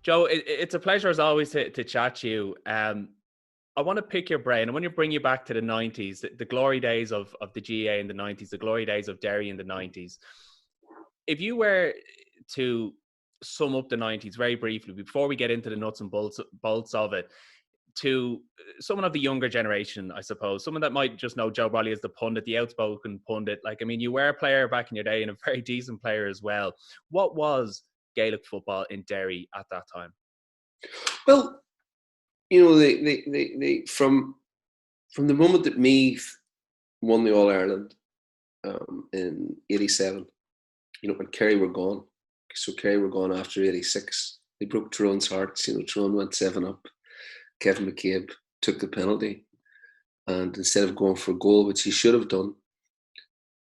Joe, it's a pleasure as always to chat to you. I want to pick your brain. I want to bring you back to the 90s, the glory days of the GAA in the 90s, the glory days of Derry in the 90s. If you were to sum up the 90s very briefly, before we get into the nuts and bolts of it, to someone of the younger generation, I suppose, someone that might just know Joe Brolly as the pundit, the outspoken pundit. Like, I mean, you were a player back in your day and a very decent player as well. What was Gaelic football in Derry at that time? Well, from the moment that Meath won the All Ireland in '87, when Kerry were gone. So Kerry were gone after '86. They broke Tyrone's hearts. Tyrone went 7-up. Kevin McCabe took the penalty, and instead of going for a goal, which he should have done,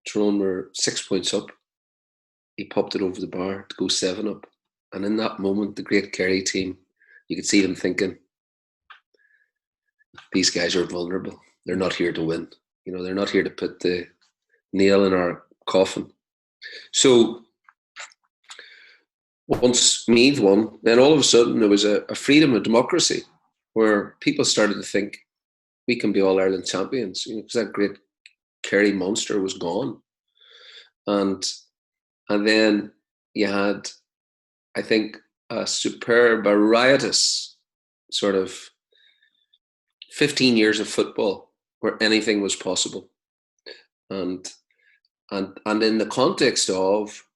Tyrone were 6 points up. He popped it over the bar to go 7-up, and in that moment, the great Kerry team, you could see them thinking, these guys are vulnerable. They're not here to win. They're not here to put the nail in our coffin. So once Meath won, then all of a sudden there was a freedom of democracy where people started to think we can be All Ireland champions, because that great Kerry monster was gone. And then you had, I think, a superb, a riotous sort of 15 years of football where anything was possible. And in the context of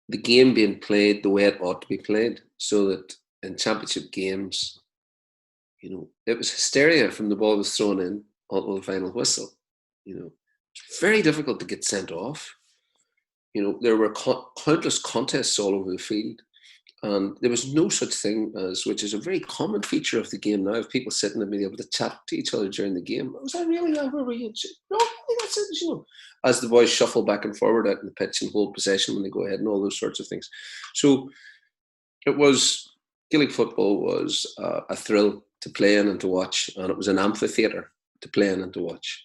the game being played the way it ought to be played, so that in championship games, it was hysteria from the ball was thrown in until the final whistle. It's very difficult to get sent off. There were countless contests all over the field, and there was no such thing as, which is a very common feature of the game now, of people sitting and being able to chat to each other during the game. Was that really? Where were you? No, that's it. As the boys shuffle back and forward out in the pitch and hold possession when they go ahead, and all those sorts of things. So Gaelic football was a thrill to play in and to watch, and it was an amphitheatre to play in and to watch.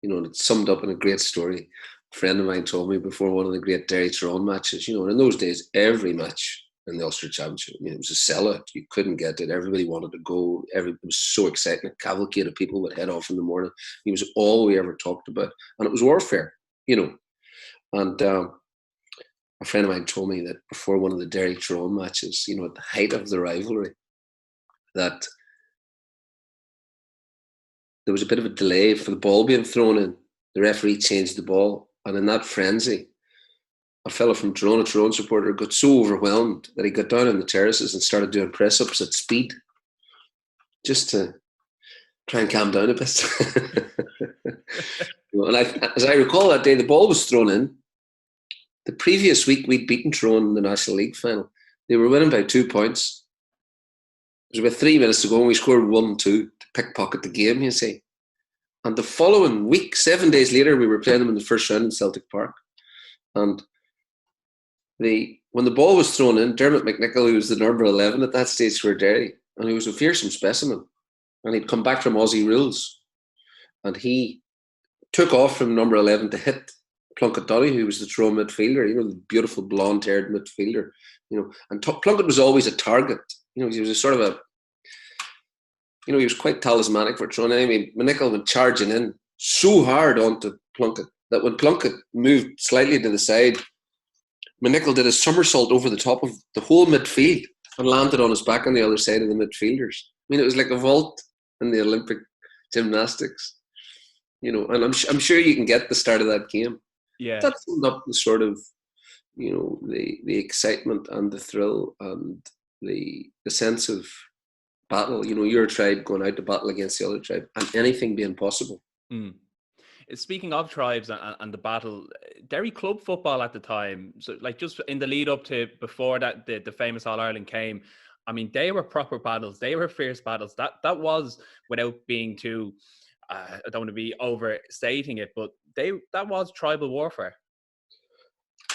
And it's summed up in a great story. A friend of mine told me before one of the great Derry Tyrone matches, and in those days, every match in the Ulster Championship, it was a sellout. You couldn't get it. Everybody wanted to go. It was so exciting. A cavalcade of people would head off in the morning. It was all we ever talked about. And it was warfare, And a friend of mine told me that before one of the Derry Tyrone matches, at the height of the rivalry, that there was a bit of a delay for the ball being thrown in. The referee changed the ball. And in that frenzy, a fellow from Tyrone, a Tyrone supporter, got so overwhelmed that he got down on the terraces and started doing press-ups at speed just to try and calm down a bit. And as I recall that day, the ball was thrown in. The previous week, we'd beaten Tyrone in the National League final. They were winning by 2 points. There was about 3 minutes to go, and we scored 1-2 to pickpocket the game, you see. And the following week, 7 days later, we were playing them in the first round in Celtic Park. And when the ball was thrown in, Dermot McNichol, who was the number 11 at that stage for Derry, and he was a fearsome specimen, and he'd come back from Aussie rules, and he took off from number 11 to hit Plunkett Donny, who was the Tyrone midfielder, the beautiful blonde-haired midfielder, and Plunkett was always a target. He was a sort of he was quite talismanic for Tyrone. Anyway, McNichol went charging in so hard onto Plunkett that when Plunkett moved slightly to the side, McNichol did a somersault over the top of the whole midfield and landed on his back on the other side of the midfielders. It was like a vault in the Olympic gymnastics, and I'm sure you can get the start of that game. Yeah. That summed up the sort of, the excitement and the thrill and the sense of battle, your tribe going out to battle against the other tribe and anything being possible. Mm. Speaking of tribes and the battle, Derry club football at the time, so like just in the lead up to before that the famous All Ireland came, they were proper battles. They were fierce battles. That was, without being too, I don't want to be overstating it, but that was tribal warfare.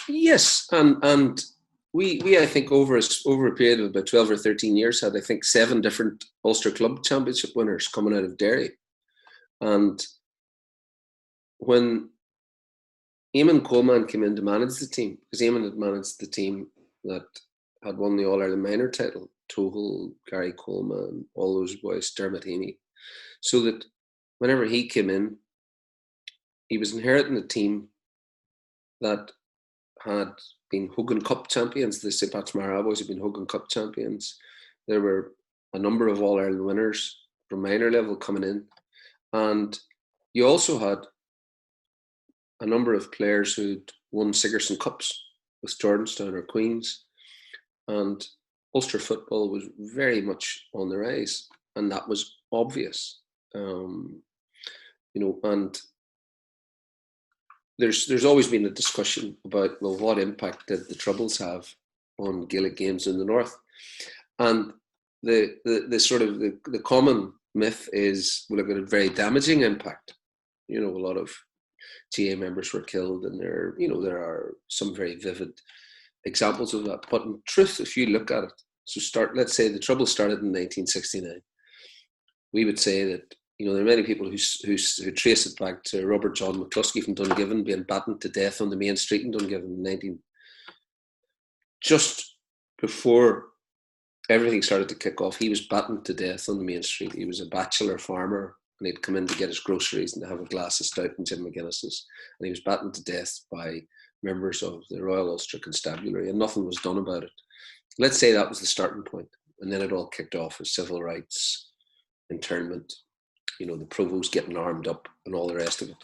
Yes, and we I think over a period of about 12 or 13 years had, I think, 7 different Ulster Club Championship winners coming out of Derry. And when Eamonn Coleman came in to manage the team, because Eamonn had managed the team that had won the All-Ireland minor title, Tohol, Gary Coleman, all those boys, Dermot Heaney. So that whenever he came in, he was inheriting a team that had been Hogan Cup champions. The St. Pat's Mara boys had been Hogan Cup champions. There were a number of All-Ireland winners from minor level coming in. And you also had a number of players who'd won Sigerson Cups with Jordanstown or Queens. And Ulster football was very much on the rise. And that was obvious. And there's always been a discussion about, well, what impact did the Troubles have on Gaelic games in the north? And the sort of the common myth is, well, it had a very damaging impact. A lot of GAA members were killed, and there are some very vivid examples of that. But in truth, if you look at it, let's say the Troubles started in 1969. We would say that there are many people who trace it back to Robert John McCluskey from Dungiven being battened to death on the main street in Dungiven just before everything started to kick off. He was battened to death on the main street. He was a bachelor farmer, and he'd come in to get his groceries and to have a glass of stout and Jim McGuinness's, and he was battened to death by members of the Royal Ulster Constabulary, and nothing was done about it. Let's say that was the starting point, and then it all kicked off with civil rights, internment, the provost getting armed up and all the rest of it.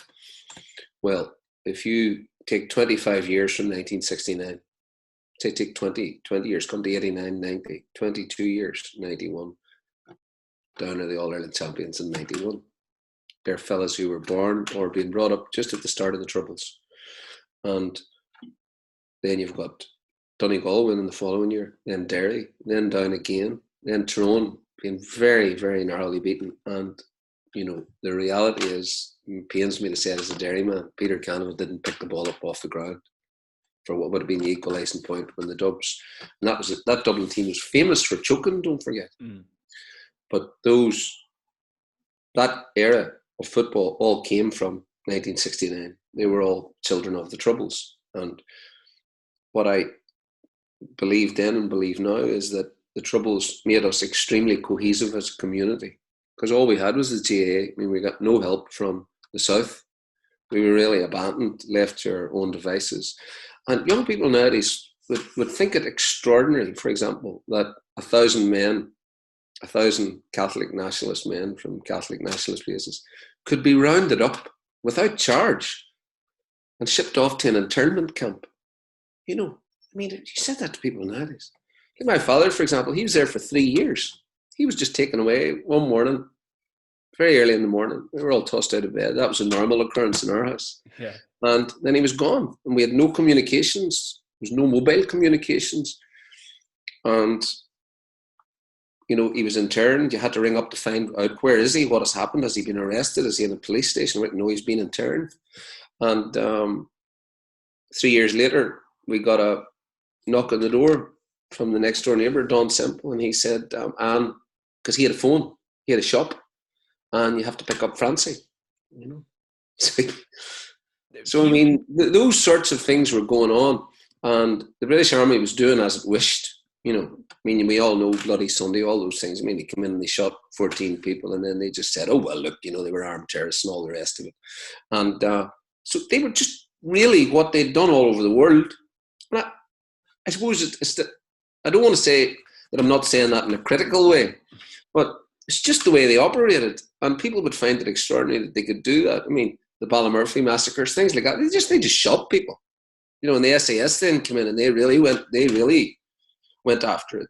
Well, if you take 25 years from 1969, say take 20 years, come to 89, 90, 22 years, 91, down to the All-Ireland champions in 91. They're fellas who were born or being brought up just at the start of the Troubles. And then you've got Donegal winning the following year, then Derry, then down again, then Tyrone being very, very narrowly beaten. And the reality is, it pains me to say it as a Derry man, Peter Canavan didn't pick the ball up off the ground for what would have been the equalising point when the Dubs. And that Dublin team was famous for choking, don't forget. But that era of football all came from 1969. They were all children of the Troubles. And what I believe then and believe now is that the Troubles made us extremely cohesive as a community. Because all we had was the GAA. We got no help from the South. We were really abandoned, left to our own devices. And young people nowadays would think it extraordinary, for example, that 1,000 Catholic nationalist men from Catholic nationalist places could be rounded up without charge and shipped off to an internment camp. You said that to people nowadays. Like my father, for example, he was there for 3 years. He was just taken away one morning, very early in the morning. We were all tossed out of bed. That was a normal occurrence in our house. Yeah. And then he was gone. And we had no communications. There was no mobile communications. And, he was interned. You had to ring up to find out, where is he? What has happened? Has he been arrested? Is he in a police station? No, he's been interned. And 3 years later, we got a knock on the door from the next door neighbour, Don Semple, and he said, Anne, because he had a phone, he had a shop, and you have to pick up Francie. So I mean, those sorts of things were going on, and the British Army was doing as it wished. We all know Bloody Sunday, all those things. They came in and they shot 14 people, and then they just said, oh, well, look, they were armed terrorists and all the rest of it. And so they were just really what they'd done all over the world. And I suppose it's that, I don't want to say that I'm not saying that in a critical way, but it's just the way they operated. And people would find it extraordinary that they could do that. The Ballymurphy massacres, things like that. They just shot people. And the SAS then came in and they really went after it,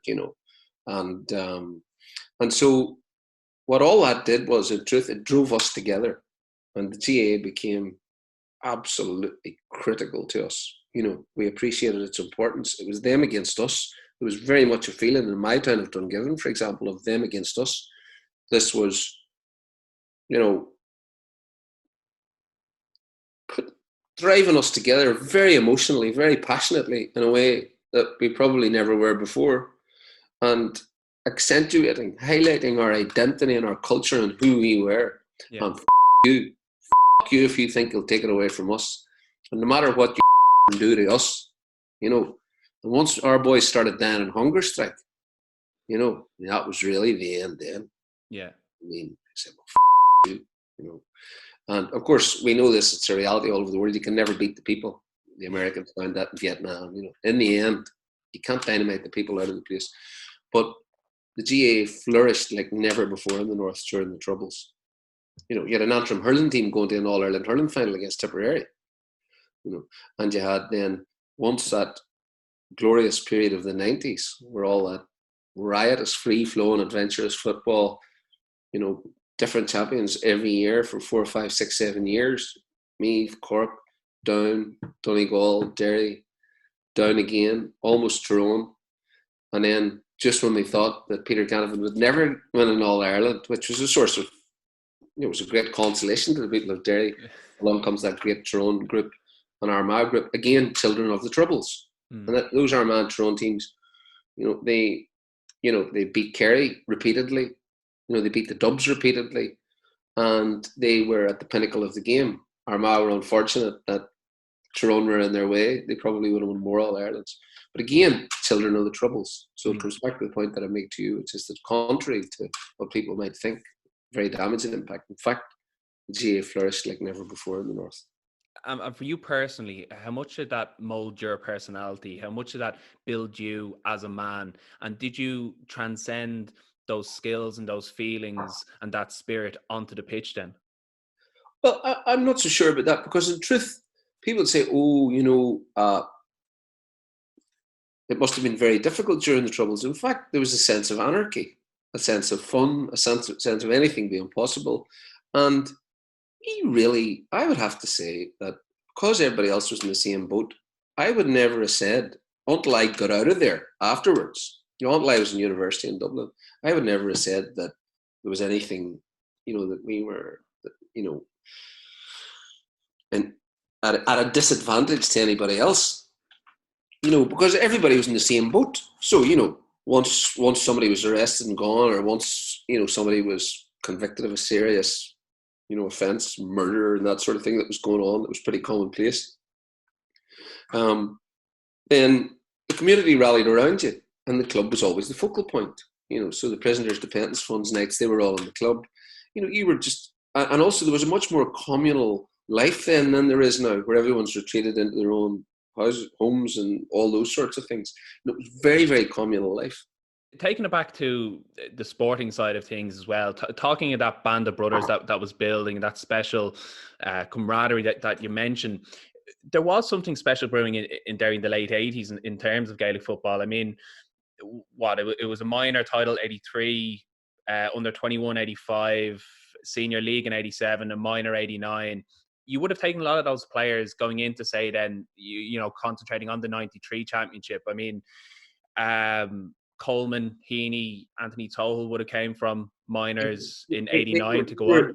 And so what all that did was, in truth, it drove us together. And the GAA became absolutely critical to us. We appreciated its importance. It was them against us. There was very much a feeling in my town of Dungiven, for example, of them against us. This was, driving us together very emotionally, very passionately, in a way that we probably never were before, and accentuating, highlighting our identity and our culture and who we were. Yeah. And you if you think you'll take it away from us. And no matter what you do to us, And once our boys started down in hunger strike, that was really the end then. Yeah. I mean, I said, well, you. And of course, we know this, it's a reality all over the world. You can never beat the people. The Americans found that in Vietnam. In the end, you can't dynamite the people out of the place. But the GAA flourished like never before in the North during the Troubles. You had an Antrim hurling team going to an All-Ireland hurling final against Tipperary. And you had then, once that glorious period of the 90s, where all that riotous, free-flowing, adventurous football, different champions every year for 4, 5, 6, 7 years. Meath, Cork, Down, Donegal, Derry, Down again, almost Tyrone. And then just when we thought that Peter Canavan would never win an All-Ireland, which was a source of, it was a great consolation to the people of Derry, along comes that great Tyrone group and Armagh group. Again, children of the Troubles. And those Armagh Tyrone teams, they beat Kerry repeatedly. They beat the Dubs repeatedly, and they were at the pinnacle of the game. Armagh were unfortunate that Tyrone were in their way. They probably would have won more All-Irelands. But again, children of the Troubles. So it comes back to the point that I make to you, which is that contrary to what people might think, very damaging impact. In fact, the GAA flourished like never before in the North. And for you personally, how much did that mold your personality? How much did that build you as a man? And did you transcend those skills and those feelings and that spirit onto the pitch then? Well, I'm not so sure about that, because in truth, people say, it must have been very difficult during the Troubles. In fact, there was a sense of anarchy, a sense of fun, a sense of anything being possible. And I would have to say that because everybody else was in the same boat, I would never have said, until I got out of there afterwards, until I was in university in Dublin, I would never have said that there was anything, that we were, and at a disadvantage to anybody else, because everybody was in the same boat. So, once somebody was arrested and gone, or once, somebody was convicted of a serious, offence, murder and that sort of thing that was going on, that was pretty commonplace, then the community rallied around you, and the club was always the focal point. So the Prisoners' Dependence Funds nights, they were all in the club. You were just, and also there was a much more communal life then than there is now, where everyone's retreated into their own houses, homes, and all those sorts of things. It was very, very communal life. Taking it back to the sporting side of things as well, talking of that band of brothers that was building, that special camaraderie that you mentioned, there was something special brewing in Derry in the late 80s in terms of Gaelic football. I mean, it was a minor title 83, under 21 85, senior league in 87, a minor 89. You would have taken a lot of those players going in to say then, concentrating on the 93 championship. I mean, Coleman, Heaney, Anthony Tohol would have came from minors in 89 to go on.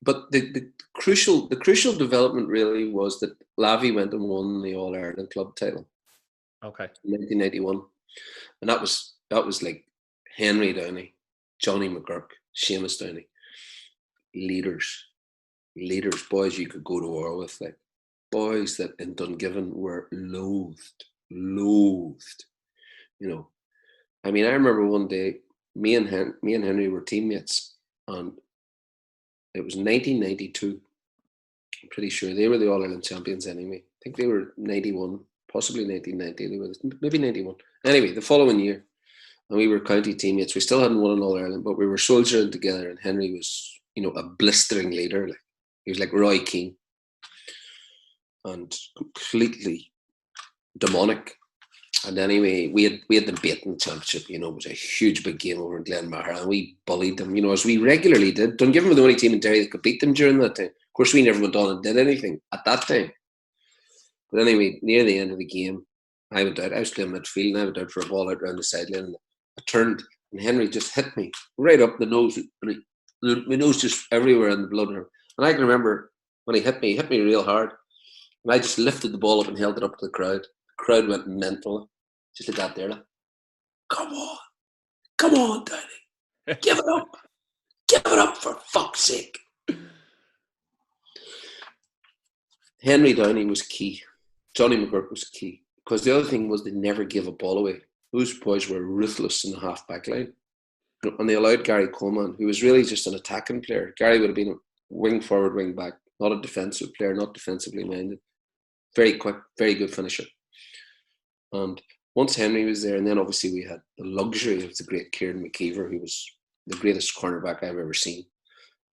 But the crucial development really was that Lavey went and won the All-Ireland club title. Okay. In 1991. And that was like Henry Downey, Johnny McGurk, Seamus Downey. Leaders, boys you could go to war with, like boys that in Dungiven were loathed. I mean, I remember one day, me and Henry were teammates, and it was 1992. I'm pretty sure they were the All-Ireland champions anyway. I think they were 91, possibly 1990. They were maybe 91. Anyway, the following year, and we were county teammates. We still hadn't won an All-Ireland, but we were soldiering together, and Henry was, a blistering leader. Like, he was like Roy Keane, and completely demonic. And anyway, we had them beaten the championship. It was a huge big game over in Glenmaher, and we bullied them, as we regularly did. Dungiven were the only team in Derry that could beat them during that time. Of course, we never went on and did anything at that time. But anyway, near the end of the game, I went out. I was playing midfield, and I went out for a ball out around the sideline. And I turned, and Henry just hit me right up the nose. And my nose just everywhere in the blood. And I can remember when he hit me real hard. And I just lifted the ball up and held it up to the crowd. The crowd went mental. Just like that there. Like, come on, Danny. Give it up for fuck's sake. Henry Downey was key. Johnny McGurk was key. because the other thing was they never gave a ball away. Those boys were ruthless in the half-back line. And they allowed Gary Coleman, who was really just an attacking player. Gary would have been a wing forward, wing back, not a defensive player, not defensively minded. Very quick, very good finisher. And once Henry was there, and then obviously we had the luxury of the great Kieran McKeever, who was the greatest cornerback I've ever seen,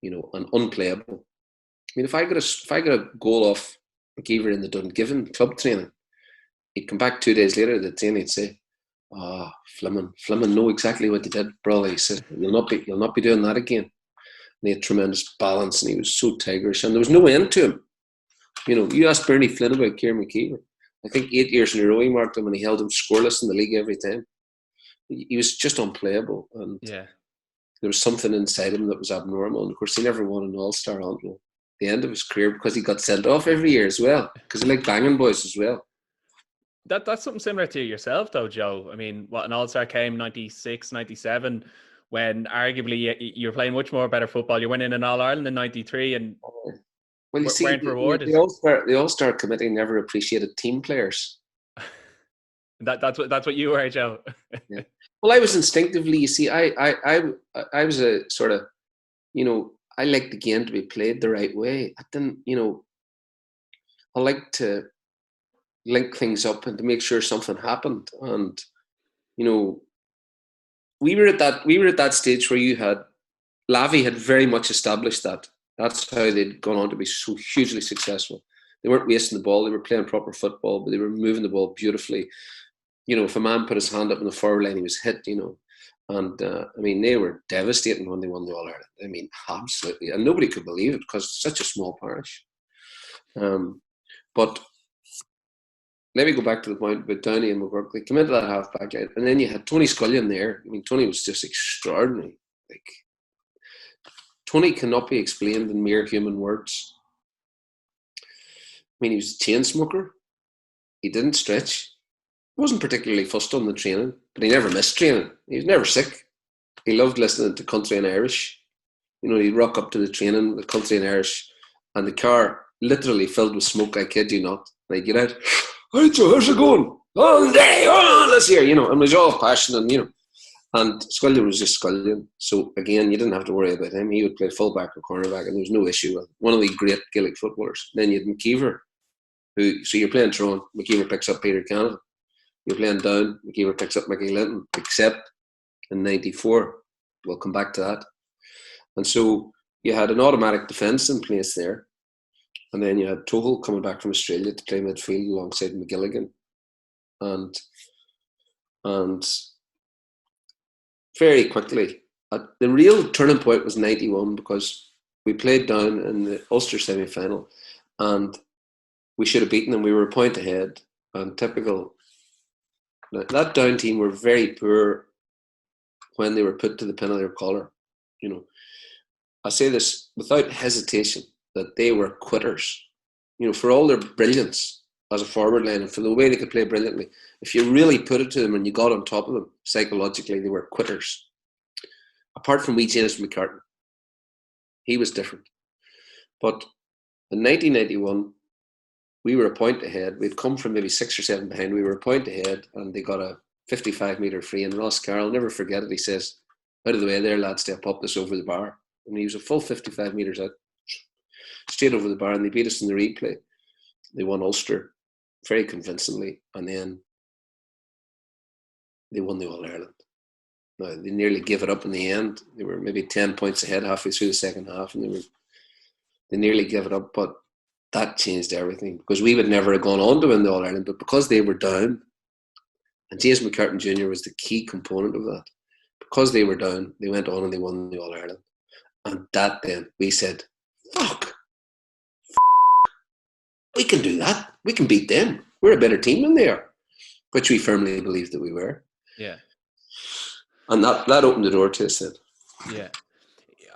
and unplayable. I mean, if I got a goal off McKeever in the Dungiven club training, he'd come back 2 days later to the training, he'd say, Fleming know exactly what they did, Brolly. He said, you'll not be doing that again. And he had tremendous balance, and he was so tigerish, and there was no end to him. You asked Bernie Flynn about Kieran McKeever. I think 8 years in a row he marked him, and he held him scoreless in the league every time. He was just unplayable, and there was something inside him that was abnormal. And of course, he never won an Ulster until the end of his career because he got sent off every year as well, because he liked banging boys as well. That's something similar to yourself, though, Joe. I mean, an All-Star came 96, 97, when arguably you're playing much more better football. You're winning an All-Ireland in 93 and well, you see, weren't rewarded. The All-Star committee never appreciated team players. That's what you were, Joe. Yeah. Well, I was instinctively, you see, I was a sort of, I liked the game to be played the right way. I didn't, I like to link things up and to make sure something happened. And we were at that stage where Lavi had very much established that. That's how they'd gone on to be so hugely successful. They weren't wasting the ball; they were playing proper football, but they were moving the ball beautifully. If a man put his hand up in the forward line, he was hit. And they were devastating when they won the All Ireland. I mean, absolutely, and nobody could believe it because it's such a small parish. But let me go back to the point about Downey and McGurk. They came into that half-back line, and then you had Tony Scullion there. I mean, Tony was just extraordinary. Tony cannot be explained in mere human words. I mean, he was a chain smoker. He didn't stretch. He wasn't particularly fussed on the training, but he never missed training. He was never sick. He loved listening to country and Irish. He'd rock up to the training with country and Irish, and the car literally filled with smoke. I kid you not. And he'd get out. Hey, Joe, how's it going? Oh, day, let's hear, and it was all passion, and Scullion was just Scullion. So again, you didn't have to worry about him. He would play fullback or cornerback, and there was no issue with him. One of the great Gaelic footballers. Then you had McKeever, so you're playing Tyrone, McKeever picks up Peter Canada. You're playing down, McKeever picks up Mickey Linton, except in 94. We'll come back to that. And so you had an automatic defence in place there. And then you had Tohol coming back from Australia to play midfield alongside McGilligan. And very quickly, the real turning point was 91 because we played down in the Ulster semi-final and we should have beaten them. We were a point ahead. And typical, that down team were very poor when they were put to the pin of their collar. I say this without hesitation, that they were quitters, for all their brilliance as a forward line and for the way they could play brilliantly. If you really put it to them and you got on top of them psychologically, they were quitters. Apart from James McCartan, he was different. But in 1991, we were a point ahead. We'd come from maybe 6 or 7 behind. We were a point ahead, and they got a 55-metre free. And Ross Carroll, I'll never forget it, he says, out of the way there, lads, step up this over the bar. And he was a full 55 metres out, straight over the bar, and they beat us in the replay. They won Ulster very convincingly, and then they won the All-Ireland. Now, they nearly gave it up in the end. They were maybe 10 points ahead halfway through the second half, and they nearly gave it up, but that changed everything because we would never have gone on to win the All-Ireland, but because they were down, and James McCartan Jr. was the key component of that, because they were down, they went on and they won the All-Ireland. And that then, we said, fuck, we can do that. We can beat them. We're a better team than they are, which we firmly believed that we were. Yeah. And that opened the door to us then. Yeah.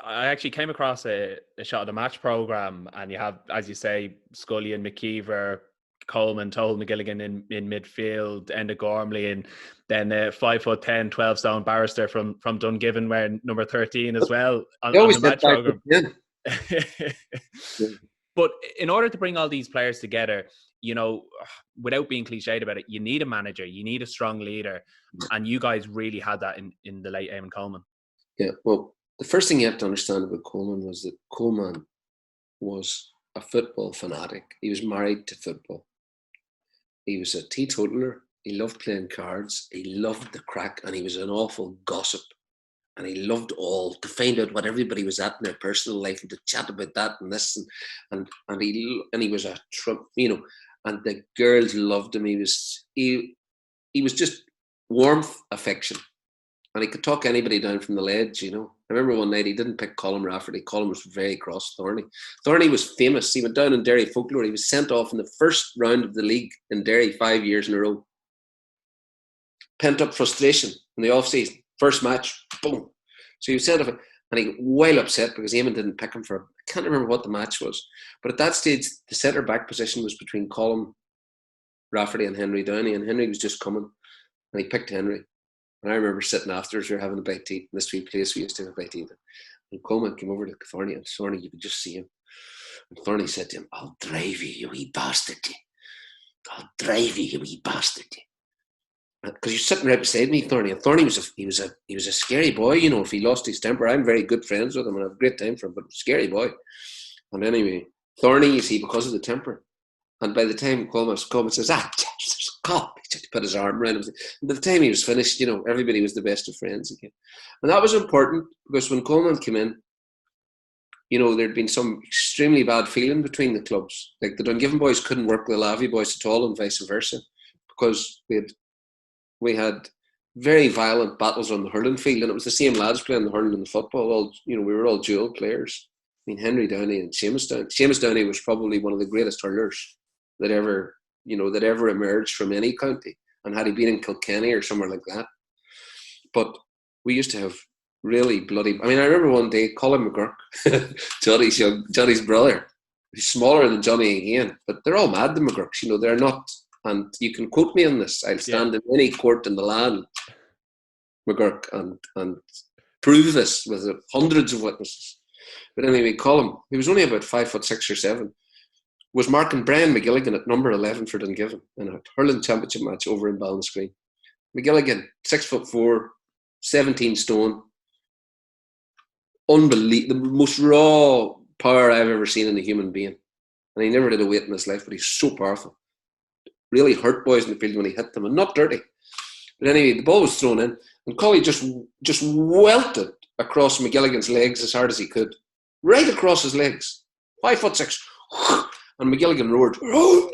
I actually came across a shot of the match programme, and you have, as you say, Scullion, McKeever, Coleman, Tohol, McGilligan in midfield, Enda Gormley, and then 5'10", 12-stone Barrister from Dungiven wearing number 13 as well on the match programme. Yeah. But in order to bring all these players together, without being cliched about it, you need a manager, you need a strong leader, and you guys really had that in the late Eamonn Coleman. Yeah, well, the first thing you have to understand about Coleman was that Coleman was a football fanatic. He was married to football. He was a teetotaler. He loved playing cards. He loved the crack, and he was an awful gossip. And he loved to find out what everybody was at in their personal life and to chat about that and this and he was a Trump, and the girls loved him. He was just warmth, affection, and he could talk anybody down from the ledge. I remember one night he didn't pick Colin Rafferty. Colin was very cross. Thorny was famous. He went down in Derry folklore. He was sent off in the first round of the league in Derry 5 years in a row. Pent up frustration in the off season. First match, boom. So he was sent off, and he got well upset because Eamonn didn't pick him I can't remember what the match was. But at that stage, the centre back position was between Colin Rafferty and Henry Downey, and Henry was just coming, and he picked Henry. And I remember sitting afterwards, we were having a bite to eat in this wee place we used to have a bite to eat. And Coleman came over to Thorny, and Thorny, you could just see him. And Thorny said to him, "I'll drive you, you wee bastard. I'll drive you, you wee bastard." Because you're sitting right beside me, Thorny. And Thorny was a scary boy, if he lost his temper. I'm very good friends with him and I have a great time for him, but scary boy. And anyway, Thorny, you see, because of the temper. And by the time Coleman says, God, he put his arm around him. And by the time he was finished, everybody was the best of friends again. And that was important because when Coleman came in, there'd been some extremely bad feeling between the clubs. Like the Dungiven boys couldn't work with the Lavey boys at all and vice versa, because we had very violent battles on the hurling field, and it was the same lads playing the hurling and the football. We were all dual players. I mean, Henry Downey and Seamus Downey. Seamus Downey was probably one of the greatest hurlers that ever emerged from any county. And had he been in Kilkenny or somewhere like that, but we used to have really bloody. I mean, I remember one day Colin McGurk, Johnny's brother. He's smaller than Johnny again, but they're all mad. The McGurks, they're not. And you can quote me on this. I'll stand in any court in the land, McGurk, and prove this with hundreds of witnesses. But anyway, Colin, he was only about 5'6" or 7, was marking Brian McGilligan at number 11 for Dungiven in a hurling championship match over in Ballinascreen. McGilligan, 6'4", 17 stone, unbelievable, the most raw power I've ever seen in a human being. And he never did a weight in his life, but he's so powerful. Really hurt boys in the field when he hit them, and not dirty. But anyway, the ball was thrown in, and Colley just welted across McGilligan's legs as hard as he could, right across his legs, 5'6", and McGilligan roared, "Oh,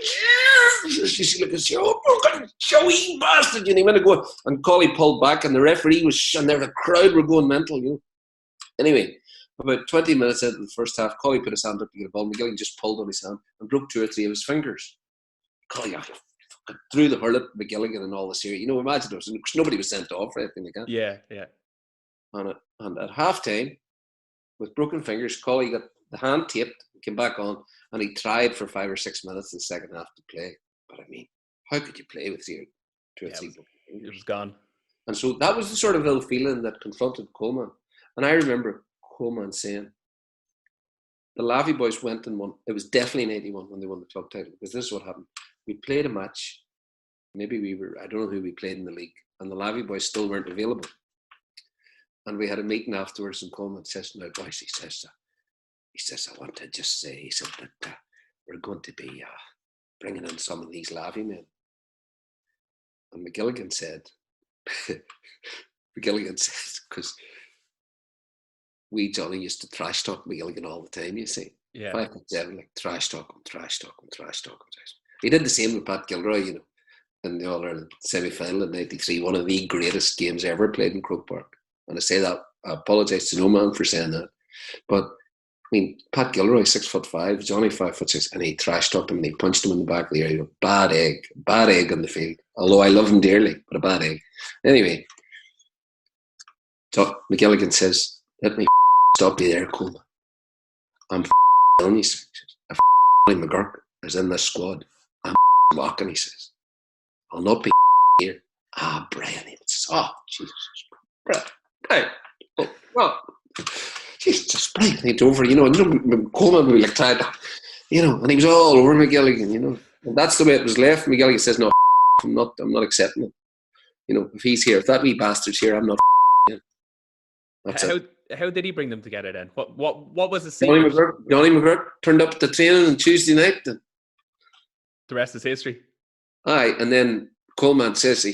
Jesus!" You see, "Oh, showy bastard!" And he went to go, and Colley pulled back, and the referee was, and the crowd were going mental. Anyway, about 20 minutes into the first half, Colley put his hand up to get a ball. McGilligan just pulled on his hand and broke 2 or 3 of his fingers. Colley threw the hurl at McGilligan and all this here. Imagine nobody was sent off or anything like that. Yeah. And at half time, with broken fingers, Colley got the hand taped, came back on, and he tried for 5 or 6 minutes in the second half to play. But I mean, how could you play with 2 or 3 broken fingers? It was gone. And so that was the sort of ill feeling that confronted Coleman. And I remember Coleman saying, the Lavey boys went and won. It was definitely in 81 when they won the club title, because this is what happened. We played a match. Maybe I don't know who we played in the league, and the Lavey boys still weren't available. And we had a meeting afterwards, and Coleman says, "Now, boys," he says, "I want to just say," he said, "that we're going to be bringing in some of these Lavey men." And McGilligan said, because Johnny used to trash talk McGilligan all the time, you see. Yeah. 5'7", like trash talk. He did the same with Pat Gilroy, in the All-Ireland semi-final in 93, one of the greatest games ever played in Croke Park. And I say that, I apologise to no man for saying that. But, I mean, Pat Gilroy, 6'5", Johnny 5'6", and he trash-talked him and he punched him in the back of the ear. Bad egg on the field. Although I love him dearly, but a bad egg. Anyway, so McGilligan says, "Let me stop you there, Coleman. I'm telling you, if McGurk is in this squad, I'm walking," he says. "I'll not be here." Brian, he says, "Oh, Jesus, Brian. Oh, well, Jesus, Brian." He's over, and Coleman would be like tired, and he was all over McGilligan, And that's the way it was left. McGilligan says, no, I'm not accepting it. You know, if he's here, if that wee bastard's here, I'm not in. That's it. How did he bring them together then? What was the secret? Johnny McGirt turned up at the training on Tuesday night. And the rest is history. Aye, and then Coleman says,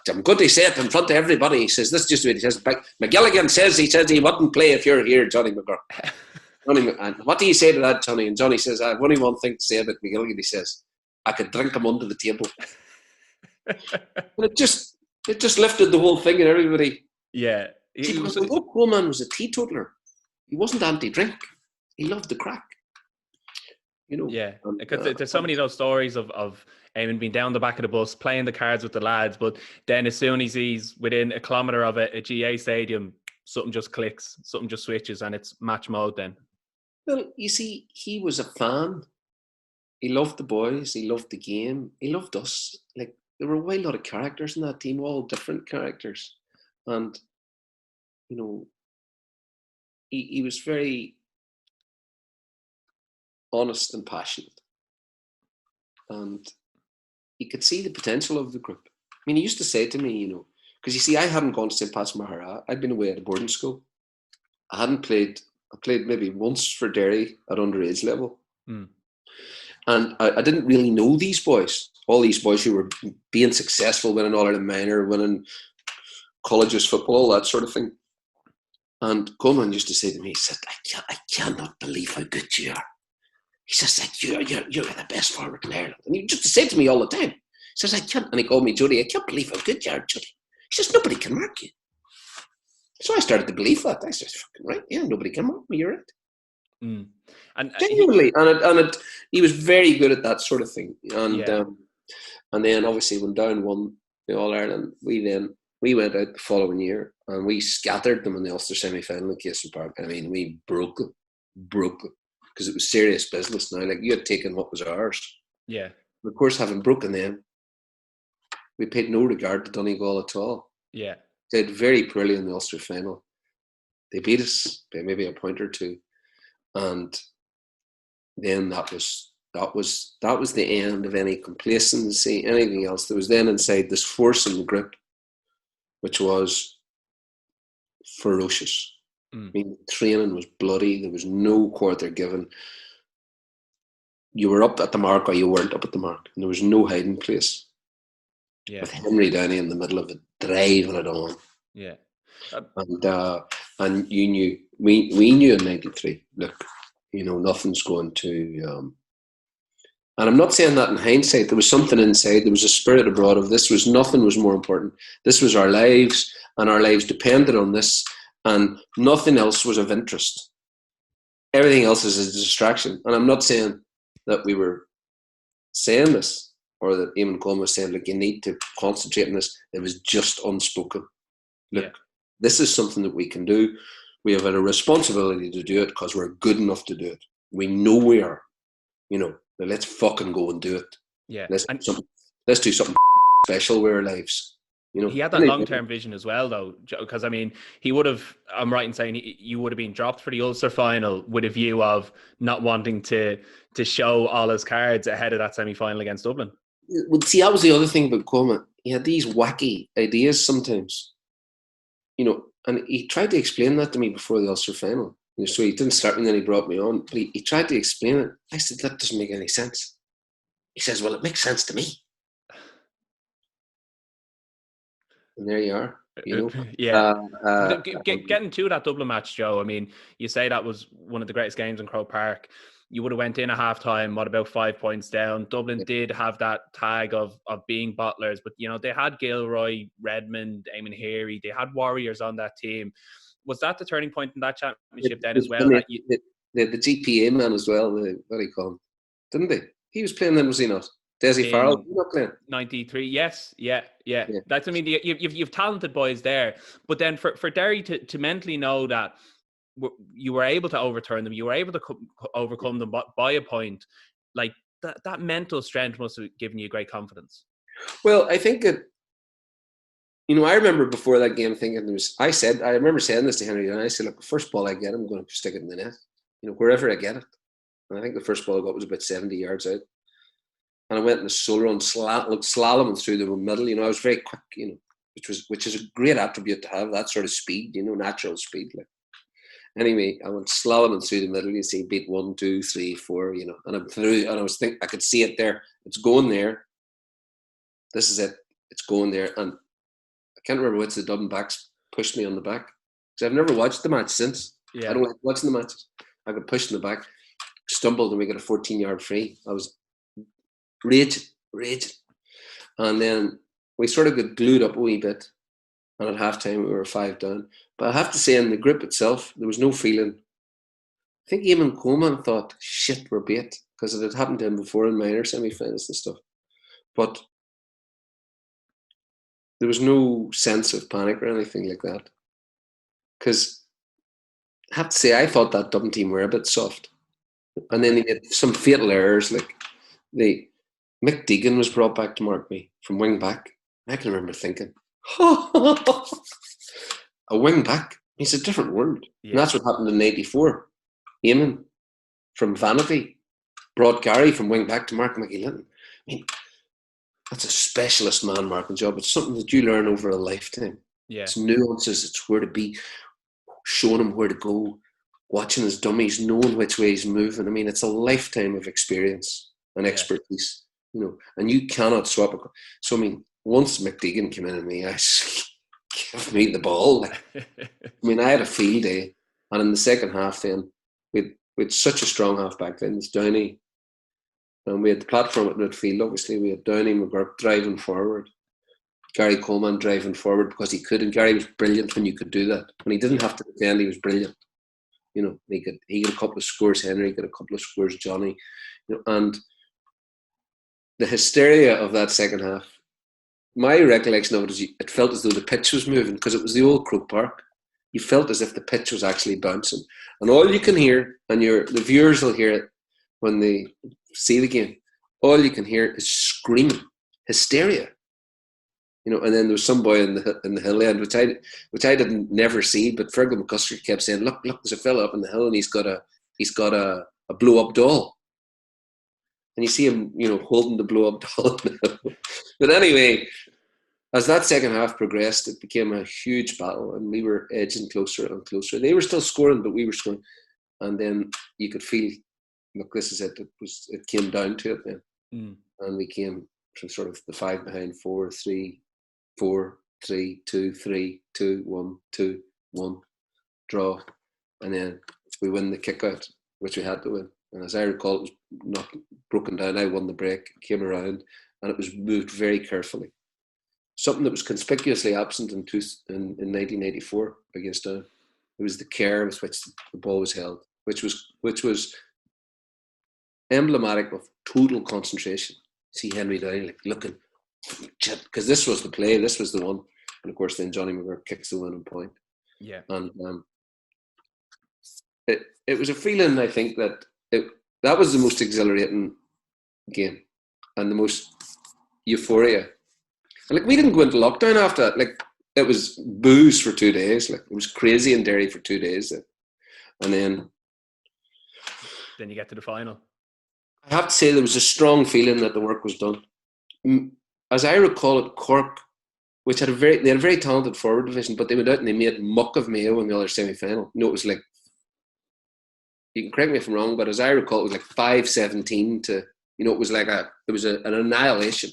I'm good to say it in front of everybody. He says, this is just what he says. McGilligan says he wouldn't play if you're here, Johnny McGirt. And what do you say to that, Johnny? And Johnny says, I have only one thing to say about McGilligan. He says, I could drink him under the table. But it just lifted the whole thing and everybody. Yeah. Although Coleman was a teetotaler, he wasn't anti-drink. He loved the crack. You know. Yeah, because there's so many of those stories of Eamonn being down the back of the bus, playing the cards with the lads, but then as soon as he's within a kilometre of a GAA stadium, something just clicks, something just switches, and it's match mode then. Well, you see, he was a fan. He loved the boys. He loved the game. He loved us. Like, there were a whole lot of characters in that team, all different characters. And, you know, he was very honest and passionate. And he could see the potential of the group. I mean, he used to say to me, you know, because you see, I hadn't gone to St. Pat's Mahara. I'd been away at a boarding school. I played maybe once for Derry at underage level. Mm. And I didn't really know these boys, all these boys who were being successful, winning All-Ireland minor, winning colleges football, all that sort of thing. And Coleman used to say to me, he said, I cannot believe how good you are. He says, like, you're the best forward in Ireland. And he used to say to me all the time, he says, I can't, and he called me Jody, I can't believe how good you are, Jody. He says, nobody can mark you. So I started to believe that. I said, fucking right, yeah, nobody can mark me, you're right. Mm. And genuinely, he was very good at that sort of thing. And then obviously when Down won the All-Ireland, we went out the following year and we scattered them in the Ulster semi-final in Castle Park. I mean, we broke them, because it was serious business now. Like, you had taken what was ours. Yeah. And of course, having broken them, we paid no regard to Donegal at all. Yeah. They did very poorly in the Ulster final. They beat us by maybe a point or two. And then that was the end of any complacency, anything else. There was then inside this force in the group, which was ferocious. I mean, training was bloody. There was no quarter given. You were up at the mark or you weren't up at the mark. And there was no hiding place. Yeah. With Henry Downey in the middle of it, driving it on. Yeah. And you knew, we knew in 93, look, you know, nothing's going to... and I'm not saying that in hindsight. There was something inside. There was a spirit abroad of this. Nothing was more important. This was our lives, and our lives depended on this. And nothing else was of interest. Everything else is a distraction. And I'm not saying that we were saying this, or that Eamonn Coleman was saying, look, you need to concentrate on this. It was just unspoken. Look, this is something that we can do. We have a responsibility to do it because we're good enough to do it. We know we are. You know, let's fucking go and do it. Yeah. Let's do something special with our lives. You know, he had that long-term vision as well, though, because, I mean, he would have, I'm right in saying you would have been dropped for the Ulster final with a view of not wanting to show all his cards ahead of that semi-final against Dublin. Well, see, that was the other thing about Coleman. He had these wacky ideas sometimes, you know, and he tried to explain that to me before the Ulster final. So he didn't start me, and then he brought me on, but he tried to explain it. I said, that doesn't make any sense. He says, well, it makes sense to me. And there you are. You know? Yeah. Getting to that Dublin match, Joe, I mean, you say that was one of the greatest games in Croke Park. You would have went in at half-time, about 5 points down. Dublin did have that tag of being bottlers, but, you know, they had Gilroy, Redmond, Eamon Heary. They had warriors on that team. Was that the turning point in that championship then as well? The GPA man as well, what do you call him? Didn't they? He was playing then, was he not? Desi Farrell, not playing. 93, yes, yeah. That's, I mean, you've talented boys there, but then for Derry to mentally know that you were able to overturn them, you were able to overcome them by a point, like that mental strength must have given you great confidence. Well, I think that, you know, I remember before that game thinking I remember saying this to Henry, and I said, look, the first ball I get, I'm going to stick it in the net, you know, wherever I get it. And I think the first ball I got was about 70 yards out. and I went in the solo and slaloming through the middle. You know, I was very quick. You know, which is a great attribute to have, that sort of speed. You know, natural speed. Like. Anyway, I went slaloming through the middle. You see, beat 1, 2, 3, 4. You know, and I'm through, and I was thinking I could see it there. It's going there. This is it. It's going there, and I can't remember which of the Dublin backs pushed me on the back because I've never watched the match since. Yeah. I don't like watching the matches. I got pushed in the back, stumbled, and we got a 14-yard free. I was raging, and then we sort of got glued up a wee bit. And at halftime, we were 5 down. But I have to say, in the grip itself, there was no feeling. I think Eamonn Coleman thought, shit, we're bait, because it had happened to him before in minor semi-finals and stuff. But there was no sense of panic or anything like that. Because I have to say, I thought that Dublin team were a bit soft. And then they had some fatal errors, like Mick Deegan was brought back to mark me from wing back. I can remember thinking, a wing back, he's a different world. Yeah. And that's what happened in '84. Eamonn from Vanity brought Gary from wing back to mark Mickey Linton. I mean, that's a specialist man marking job. It's something that you learn over a lifetime. Yeah. It's nuances, it's where to be, showing him where to go, watching his dummies, knowing which way he's moving. I mean, it's a lifetime of experience and expertise, you know, and you cannot swap it. So, I mean, once McDeegan came in and me, I give me the ball. Like, I mean, I had a field day, and in the second half, then we had such a strong half back then. It's Downey, and we had the platform at midfield. Obviously, we had Downey McGurk driving forward, Gary Coleman driving forward because he could, and Gary was brilliant when you could do that. When he didn't have to defend, he was brilliant. You know, he got a couple of scores. Henry got a couple of scores. Johnny, you know, and the hysteria of that second half. My recollection of it is it felt as though the pitch was moving because it was the old Croke Park. You felt as if the pitch was actually bouncing. And all you can hear, and the viewers will hear it when they see the game, all you can hear is screaming, hysteria. You know, and then there was some boy in the hill end, which I didn't never see, but Fergal McCusker kept saying, look, there's a fella up in the hill and he's got a blow up doll. And you see him, you know, holding the blow-up doll. But anyway, as that second half progressed, it became a huge battle, and we were edging closer and closer. They were still scoring, but we were scoring. And then you could feel, look, this is it. It came down to it then. And we came from sort of the 5 behind, 4, 3, 4, 3, 2, 3, 2, 1, 2, 1, draw. And then we win the kick-out, which we had to win. And as I recall, it was not broken down. I won the break, came around, and it was moved very carefully. Something that was conspicuously absent in 1984 against Down. It was the care with which the ball was held, which was emblematic of total concentration. See Henry Downey like looking, because this was the play, this was the one, and of course then Johnny McGurk kicks the winning point. Yeah, and it was a feeling, I think, that was the most exhilarating game and the most euphoria. And like, we didn't go into lockdown after that. Like, it was booze for 2 days. Like, it was crazy in Derry for 2 days. And then you get to the final. I have to say there was a strong feeling that the work was done. As I recall it, Cork, which had a very talented forward division, but they went out and they made muck of Mayo in the other semi-final. You know, it was like, you can correct me if I'm wrong, but as I recall, it was like 5-17 to, you know, it was an annihilation.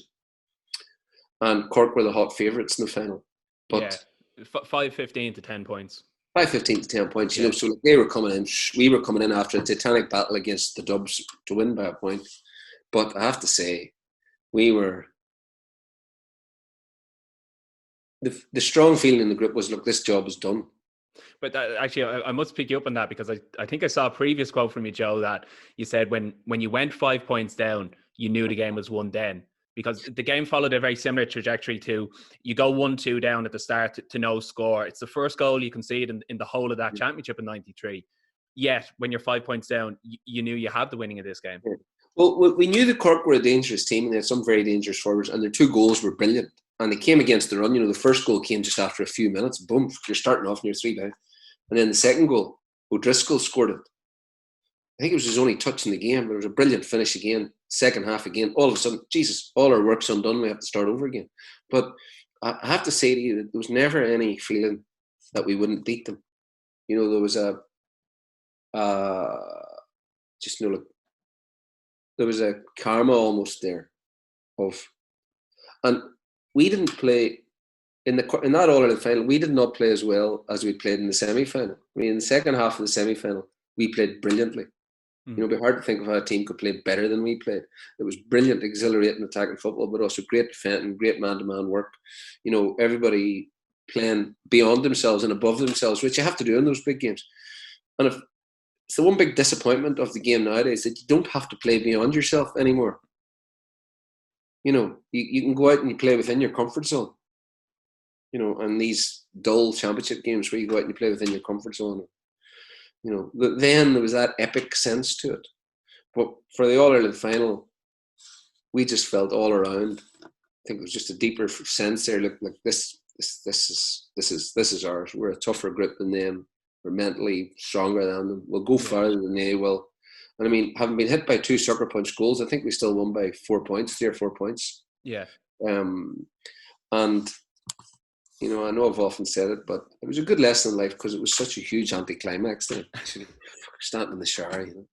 And Cork were the hot favourites in the final. But yeah, 5-15 to 10 points. 5-15 to 10 points, you know, so like they were coming in, we were coming in after a titanic battle against the Dubs to win by a point. But I have to say, we were, the strong feeling in the group was, look, this job is done. But actually, I must pick you up on that, because I think I saw a previous quote from you, Joe, that you said when you went 5 points down, you knew the game was won then. Because the game followed a very similar trajectory to, you go 1-2 down at the start to no score. It's the first goal you concede in the whole of that championship in '93. Yet, when you're 5 points down, you knew you had the winning of this game. Yeah. Well, we knew that Cork were a dangerous team, and they had some very dangerous forwards, and their 2 goals were brilliant. And they came against the run. You know, the first goal came just after a few minutes. Boom, you're starting off and you're 3 down. And then the second goal, O'Driscoll scored it. I think it was his only touch in the game, but it was a brilliant finish again. second half again, all of a sudden, Jesus, all our work's undone. We have to start over again. But I have to say to you that there was never any feeling that we wouldn't beat them. You know, there was just, you know, like, there was a karma almost there and we didn't play in that All-Ireland final. We did not play as well as we played in the semi-final. I mean, in the second half of the semi-final, we played brilliantly. You know, it'd be hard to think of how a team could play better than we played. It was brilliant, exhilarating attacking football, but also great defending, great man-to-man work. You know, everybody playing beyond themselves and above themselves, which you have to do in those big games. And if it's the one big disappointment of the game nowadays, that you don't have to play beyond yourself anymore. You know, you can go out and you play within your comfort zone. You know, and these dull championship games where you go out and you play within your comfort zone. You know, then there was that epic sense to it. But for the All-Ireland final, we just felt all around. I think it was just a deeper sense there. Look, like this is ours. We're a tougher group than them. We're mentally stronger than them. We'll go farther than they will. And I mean, having been hit by 2 sucker punch goals, I think we still won by 4 points, 3 or 4 points. Yeah. And you know, I know I've often said it, but it was a good lesson in life because it was such a huge anticlimax. Then standing in the shower, you know.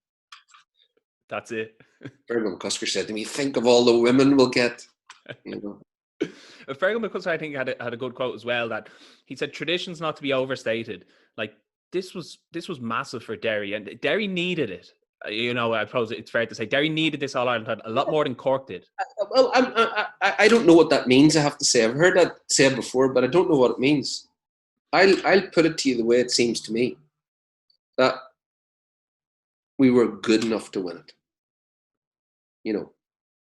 That's it. Fergal McCusker said to me, "Think of all the women we'll get." You know. Fergal McCusker, I think, had a good quote as well. That he said, "Tradition's not to be overstated. Like this was massive for Derry, and Derry needed it. You know, I suppose it's fair to say Derry needed this All-Ireland a lot more than Cork did." Well, I don't know what that means. I have to say, I've heard that said before, but I don't know what it means. I'll put it to you the way it seems to me, that we were good enough to win it. You know,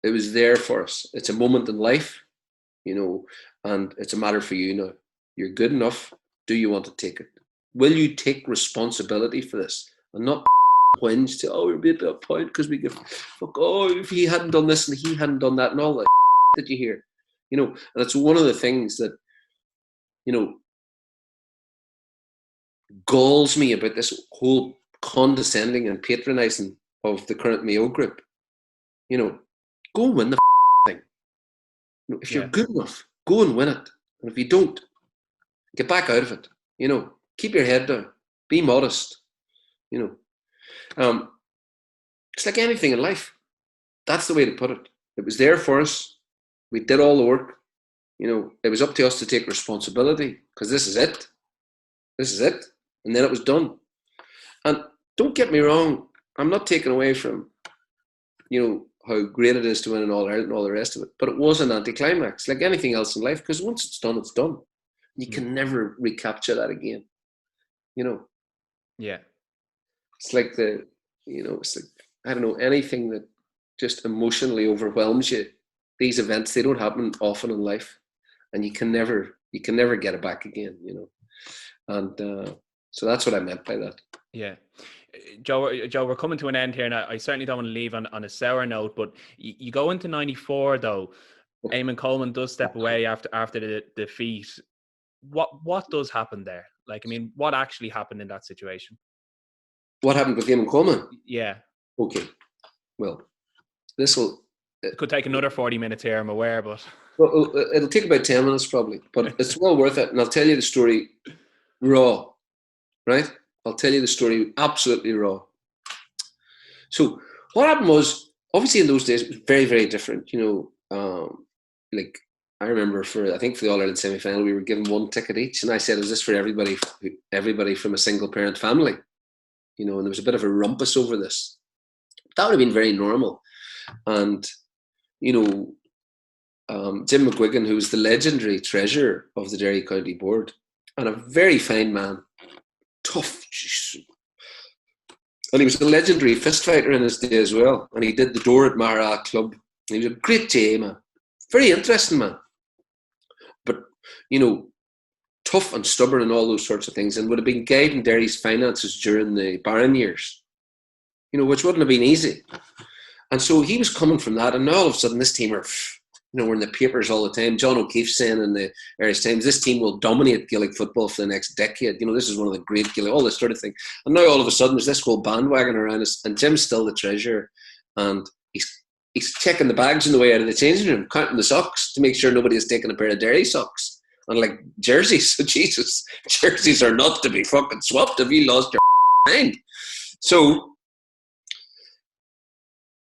it was there for us. It's a moment in life, you know, and it's a matter for you now. You're good enough. Do you want to take it? Will you take responsibility for this and not whinge to, oh, we're beat by a point because we give fuck, oh, if he hadn't done this and he hadn't done that and all that that you hear, you know. And it's one of the things that, you know, galls me about this whole condescending and patronizing of the current Mayo group. You know, go and win the thing. You know, if you're good enough, go and win it. And if you don't, get back out of it. You know, keep your head down. Be modest. You know, it's like anything in life. That's the way to put it. It was there for us. We did all the work. You know, it was up to us to take responsibility because this is it. This is it. And then it was done. And don't get me wrong, I'm not taking away from, you know, how great it is to win an All-Ireland and all the rest of it. But it was an anticlimax, like anything else in life, because once it's done, it's done. You can never recapture that again. You know? Yeah. It's like it's like, I don't know, anything that just emotionally overwhelms you. These events, they don't happen often in life. And you can never get it back again, you know? And so that's what I meant by that. Yeah. Joe, we're coming to an end here, and I certainly don't want to leave on a sour note, but you go into 94, though. Eamonn Coleman does step away after the defeat. What does happen there? Like, I mean, what actually happened in that situation? What happened with Eamonn Coleman? Yeah. Okay. Well, this will... It could take another 40 minutes here, I'm aware, but... Well, it'll take about 10 minutes probably, but it's well worth it. And I'll tell you the story raw, right? I'll tell you the story absolutely raw. So what happened was, obviously in those days, it was very, very different. You know, like I remember for the All-Ireland semi-final, we were given 1 ticket each. And I said, is this for everybody from a single parent family? You know, and there was a bit of a rumpus over this. That would have been very normal. And, you know, Jim McGuigan, who was the legendary treasurer of the Derry County Board, and a very fine man, tough, and he was a legendary fist fighter in his day as well, and he did the door at Mara Club. He was a great GAA man, very interesting man, but, you know, tough and stubborn and all those sorts of things, and would have been guiding Derry's finances during the barren years, you know, which wouldn't have been easy. And so he was coming from that, and now all of a sudden this team are, you know, we're in the papers all the time. John O'Keefe saying in the Irish Times, this team will dominate Gaelic football for the next decade. You know, this is one of the great Gaelic, all this sort of thing. And now all of a sudden there's this whole bandwagon around us, and Jim's still the treasurer, and he's checking the bags on the way out of the changing room, counting the socks to make sure nobody has taken a pair of Derry socks. And like jerseys, so Jesus, jerseys are not to be fucking swapped if you lost your mind. So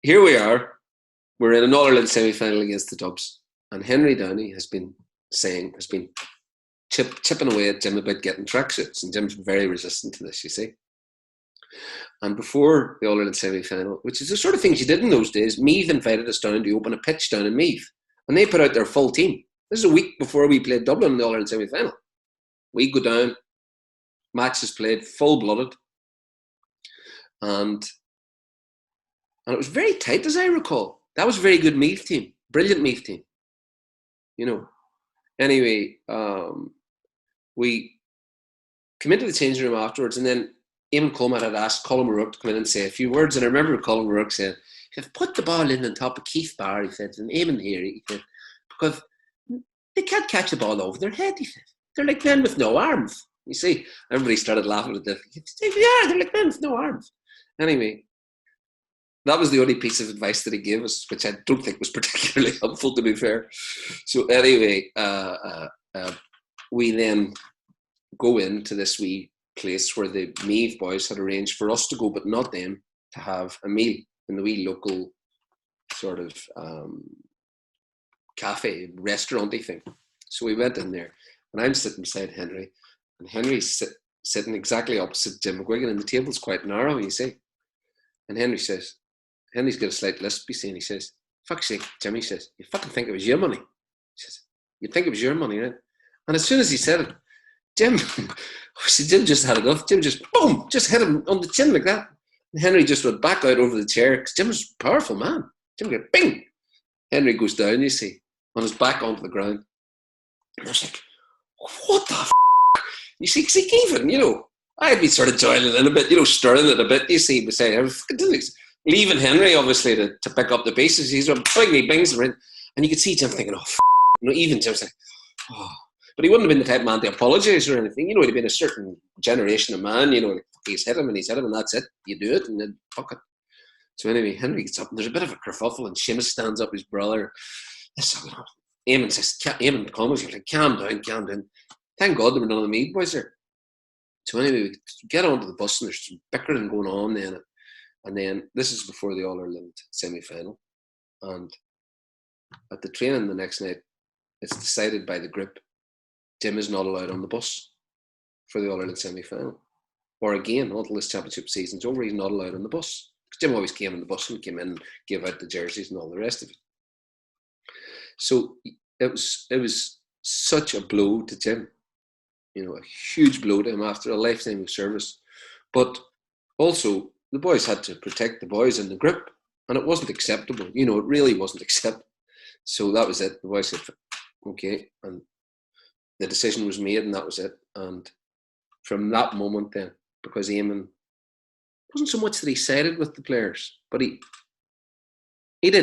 here we are. We're in an All-Ireland semi-final against the Dubs. And Henry Downey has been chipping away at Jim about getting tracksuits. And Jim's very resistant to this, you see. And before the All-Ireland semi-final, which is the sort of things you did in those days, Meath invited us down to open a pitch down in Meath. And they put out their full team. This is a week before we played Dublin in the All-Ireland semi-final. We go down, match is played, full-blooded. And it was very tight, as I recall. That was a very good Meath team. Brilliant Meath team. You know. Anyway, we come into the changing room afterwards, and then Eamonn Coleman had asked Colin O'Rourke to come in and say a few words. And I remember Colin O'Rourke saying, he said, put the ball in on top of Keith Barr, he said, and Eamonn here, he said, because they can't catch the ball over their head, he said. They're like men with no arms. You see, everybody started laughing at this. Yeah, they're like men with no arms. Anyway, that was the only piece of advice that he gave us, which I don't think was particularly helpful, to be fair. So anyway, we then go into this wee place where the Meath boys had arranged for us to go, but not them, to have a meal in the wee local sort of cafe, restaurant-y thing. So we went in there, and I'm sitting beside Henry, and Henry's sitting exactly opposite Jim McGuigan, and the table's quite narrow, you see. And Henry's got a slight lisp, you see, and he says, fuck's sake, Jim, he says, you fucking think it was your money. He says, you think it was your money, right? And as soon as he said it, Jim just had enough. Jim just, boom, just hit him on the chin like that. And Henry just went back out over the chair, because Jim was a powerful man. Jim got bing. Henry goes down, you see, on his back onto the ground. And I was like, what the f***? You see, because he gave it, you know, I'd be sort of joining in a bit, you know, stirring it a bit, you see, beside him. Leaving Henry, obviously, to pick up the pieces. He's a big bings around. And you could see Jim thinking, oh, f***. You know, even Jim's like, oh. But he wouldn't have been the type of man to apologise or anything. You know, he'd have been a certain generation of man, you know, like, he's hit him, and that's it. You do it, and then fuck it. So anyway, Henry gets up, and there's a bit of a kerfuffle, and Seamus stands up, his brother. Eamonn says, Eamonn Coleman, he's like, calm down. Thank God there were none of the Meath boys there. So anyway, we get onto the bus, and there's some bickering going on then. And then, this is before the All-Ireland semi-final. And at the training the next night, it's decided by the group, Jim is not allowed on the bus for the All-Ireland semi-final. Or again, until this championship season's over, he's not allowed on the bus. Because Jim always came on the bus and came in and gave out the jerseys and all the rest of it. So it was such a blow to Jim. You know, a huge blow to him after a lifetime of service. But also, the boys had to protect the boys in the group. And it wasn't acceptable. You know, it really wasn't acceptable. So that was it. The boys said, okay. And the decision was made, and that was it. And from that moment then, because Eamonn wasn't so much that he sided with the players, but he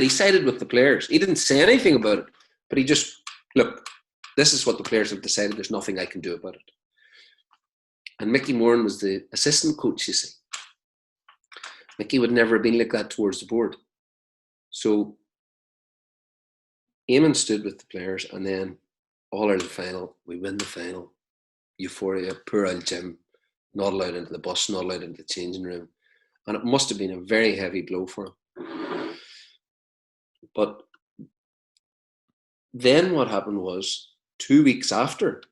sided with the players. He didn't say anything about it, but he just, look, this is what the players have decided. There's nothing I can do about it. And Mickey Moran was the assistant coach, you see. Mickey would never have been like that towards the board. So Eamonn stood with the players, and then All-Ireland final, we win the final. Euphoria, poor old Jim, not allowed into the bus, not allowed into the changing room. And it must have been a very heavy blow for him. But then what happened was, 2 weeks after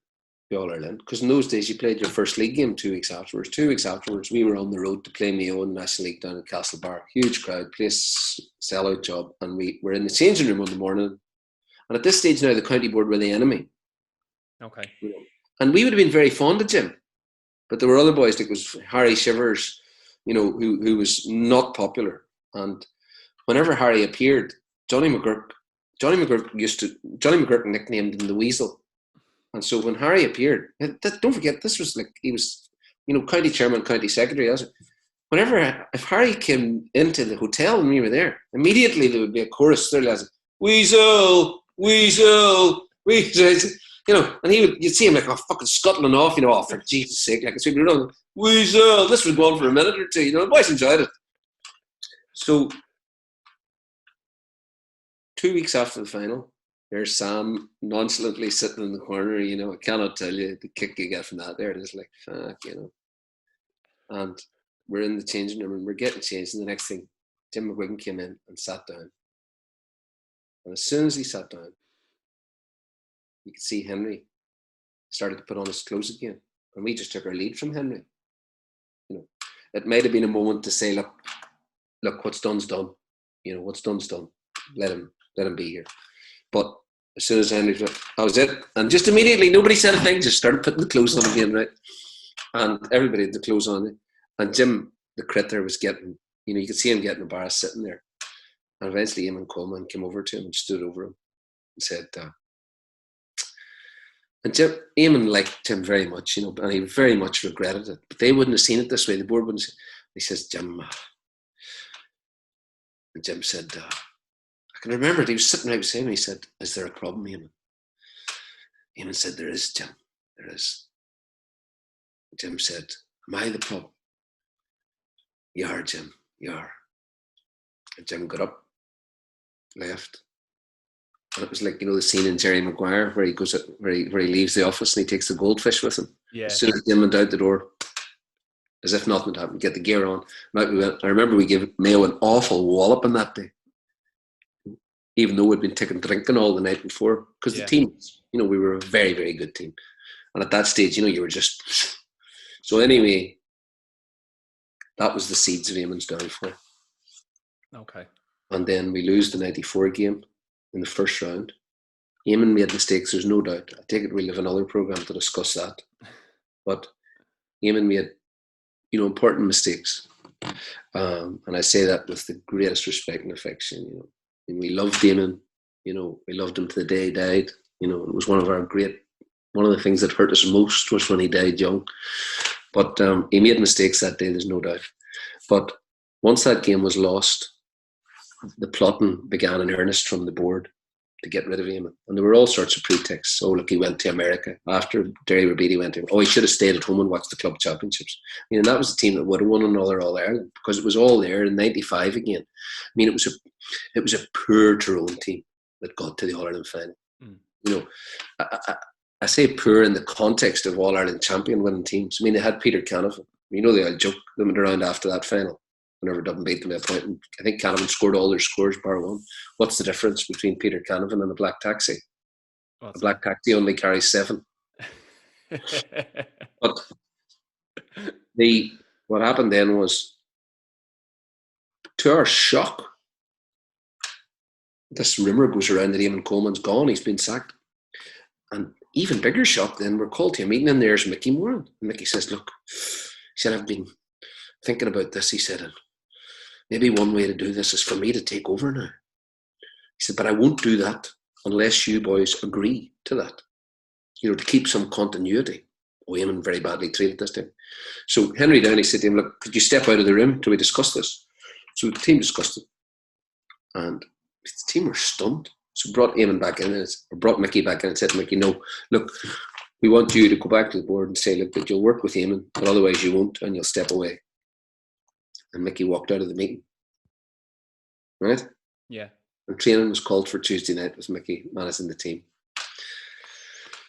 the All-Ireland, because in those days you played your first league game 2 weeks afterwards. 2 weeks afterwards, we were on the road to play Mayo in the National League down at Castlebar. Huge crowd, place, sellout job. And we were in the changing room on the morning. And at this stage now, the county board were the enemy. Okay. And we would have been very fond of Jim. But there were other boys, like it was Harry Shivers, you know, who was not popular. And whenever Harry appeared, Johnny McGurk nicknamed him the Weasel. And so when Harry appeared, don't forget, this was like, he was, you know, county chairman, county secretary. Whenever, if Harry came into the hotel and we were there, immediately there would be a chorus there, like, Weasel, Weasel, Weasel. You know, and you'd see him like, oh, fucking scuttling off, you know, oh, for Jesus' sake, like, you know, Weasel. This would go on for a minute or two, you know, the boys enjoyed it. So 2 weeks after the final, there's Sam nonchalantly sitting in the corner. I cannot tell you the kick you get from that. There it is, like, fuck, And we're in the changing room and we're getting changed. And the next thing, Jim McGuigan came in and sat down. And as soon as he sat down, you could see Henry started to put on his clothes again. And we just took our lead from Henry. It might have been a moment to say, look, what's done's done. What's done's done. Let him be here. But as soon as Henry, that was it. And just immediately, nobody said a thing, just started putting the clothes on again, right? And everybody had the clothes on. And Jim, the critter, was getting, you could see him getting embarrassed sitting there. And eventually Eamonn Coleman came over to him and stood over him and said, and Eamonn liked Jim very much, and he very much regretted it. But they wouldn't have seen it this way. The board wouldn't have. He says, Jim, and Jim said, I can remember it. He was sitting right beside me. He said, is there a problem, Eamonn? Eamonn said, there is, Jim. There is. Jim said, am I the problem? You are, Jim. You are. And Jim got up, left. And it was like, the scene in Jerry Maguire where he goes, where he leaves the office and he takes the goldfish with him. Yeah. As soon as Jim went out the door, as if nothing had happened, get the gear on. Right, we went. I remember we gave Mayo an awful wallop on that day, even though we'd been taking drinking all the night before. Because the team, we were a very, very good team. And at that stage, you were just. So anyway, that was the seeds of Eamonn's downfall. Okay. And then we lose the 94 game in the first round. Eamonn made mistakes, there's no doubt. I take it we'll have another programme to discuss that. But Eamonn made, important mistakes. And I say that with the greatest respect and affection. And we loved Eamonn. We loved him to the day he died. It was one of the things that hurt us most was when he died young. But he made mistakes that day, there's no doubt. But once that game was lost, the plotting began in earnest from the board to get rid of Eamonn. And there were all sorts of pretexts. Oh, look, he went to America. After Derry were beat, he went to, he should have stayed at home and watched the club championships. That was a team that would have won another All-Ireland because it was all there in 95 again. It was a poor Tyrone team that got to the All-Ireland final. I say poor in the context of All-Ireland champion winning teams. They had Peter Canavan. The old joke that went around after that final. Whenever Dublin beat them by a point. And I think Canavan scored all their scores bar one. What's the difference between Peter Canavan and a black taxi? A black taxi only carries 7. But what happened then was, to our shock, this rumour goes around that Eamonn Coleman's gone, he's been sacked. And even bigger shock then, we're called to a meeting and there's Mickey Moran. And Mickey says, look, he said, I've been thinking about this, he said, and maybe one way to do this is for me to take over now. He said, but I won't do that unless you boys agree to that, to keep some continuity. Eamonn very badly treated this time. So Henry Downey said to him, look, could you step out of the room till we discuss this? So the team discussed it. And the team were stunned. So brought Eamonn back in, or brought Mickey back in and said to Mickey, no, look, we want you to go back to the board and say, look, that you'll work with Eamonn, but otherwise you won't, and you'll step away. And Mickey walked out of the meeting. Right? Yeah. And training was called for Tuesday night with Mickey managing the team.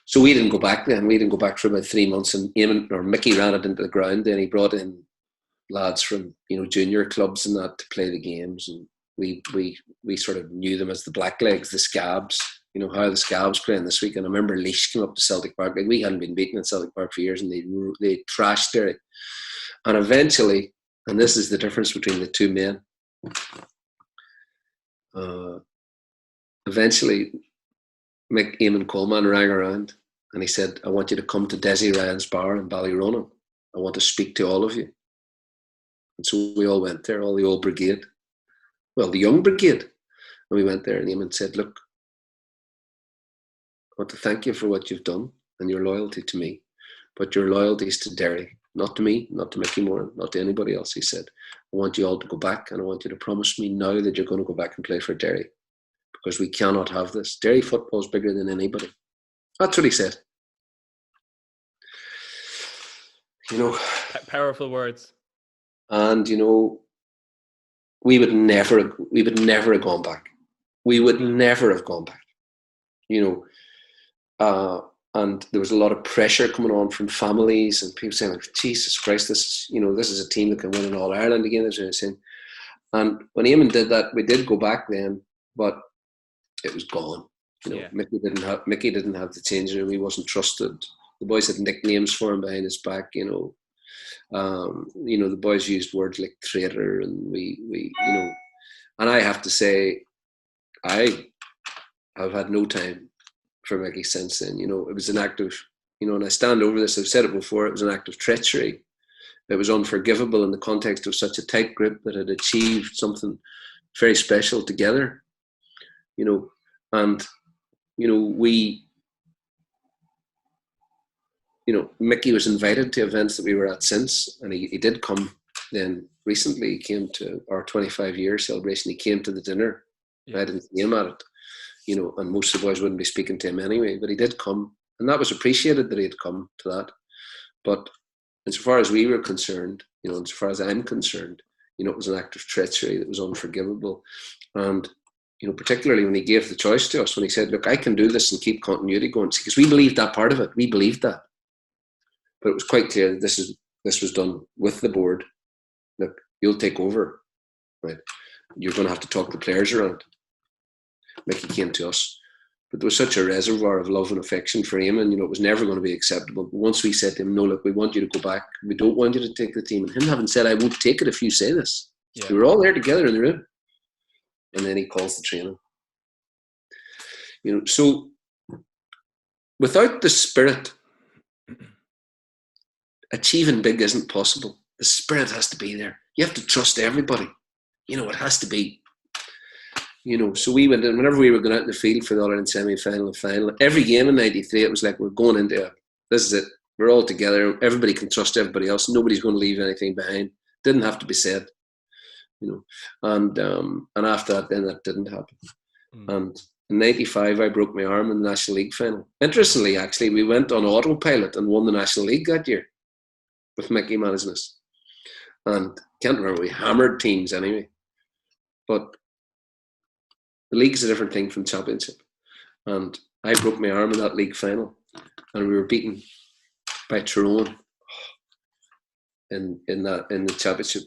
So we didn't go back then. We didn't go back for about 3 months. And Mickey ran it into the ground. Then he brought in lads from junior clubs and that to play the games. And we sort of knew them as the Blacklegs, the Scabs. How the Scabs playing this week. And I remember Laois came up to Celtic Park. Like, we hadn't been beaten in Celtic Park for years, and they trashed Derry. And eventually, and this is the difference between the two men. Eventually, Eamonn Coleman rang around and he said, I want you to come to Desi Ryan's bar in Ballyronan. I want to speak to all of you. And so we all went there, all the old brigade. Well, the young brigade. And we went there and Eamonn said, look, I want to thank you for what you've done and your loyalty to me. But your loyalty is to Derry, not to me, not to Mickey Moran, not to anybody else. He said, I want you all to go back and I want you to promise me now that you're going to go back and play for Derry. Because we cannot have this. Derry football is bigger than anybody. That's what he said. Powerful words. And we would never have gone back. we would never have gone back. And there was a lot of pressure coming on from families and people saying, like, Jesus Christ, this is a team that can win in All Ireland again. And when Eamonn did that, we did go back then, but it was gone. Mickey didn't have the changing room. He wasn't trusted. The boys had nicknames for him behind his back. The boys used words like traitor, and we and I have to say, I have had no time for Mickey since then. It was an act of, and I stand over this, I've said it before, it was an act of treachery. It was unforgivable in the context of such a tight group that had achieved something very special together. Mickey was invited to events that we were at since, and he did come then recently. He came to our 25-year celebration. He came to the dinner. Yeah. I didn't see him at it. And most of the boys wouldn't be speaking to him anyway, but he did come, and that was appreciated that he had come to that. But insofar as we were concerned, insofar as I'm concerned, it was an act of treachery that was unforgivable. And, particularly when he gave the choice to us, when he said, look, I can do this and keep continuity going, because we believed that part of it. We believed that. But it was quite clear that this was done with the board. Look, you'll take over, right? You're going to have to talk the players around. Mickey came to us, but there was such a reservoir of love and affection for Eamonn. It was never going to be acceptable. But once we said to him, no, look, we want you to go back. We don't want you to take the team. And him having said, I won't take it if you say this. Yeah. We were all there together in the room. And then he calls the training. So without the spirit, achieving big isn't possible. The spirit has to be there. You have to trust everybody. It has to be. So we went in, whenever we were going out in the field for the All-Ireland semi-final and final, every game in 93, it was like, we're going into it. This is it. We're all together. Everybody can trust everybody else. Nobody's going to leave anything behind. Didn't have to be said. And after that, then that didn't happen. And in 95, I broke my arm in the National League final. Interestingly, actually, we went on autopilot and won the National League that year with Mickey managing us. And can't remember, we hammered teams anyway. But the league's a different thing from championship. And I broke my arm in that league final. And we were beaten by Tyrone in the championship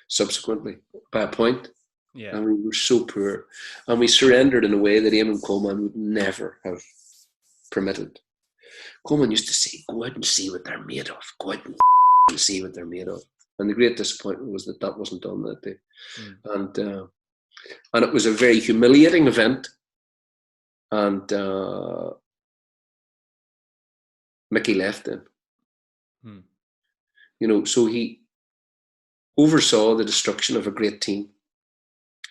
subsequently by a point. Yeah. And we were so poor. And we surrendered in a way that Eamonn Coleman would never have permitted. Coleman used to say, go out and see what they're made of. Go out and see what they're made of. And the great disappointment was that wasn't done that day. And it was a very humiliating event. And Mickey left then. So he oversaw the destruction of a great team,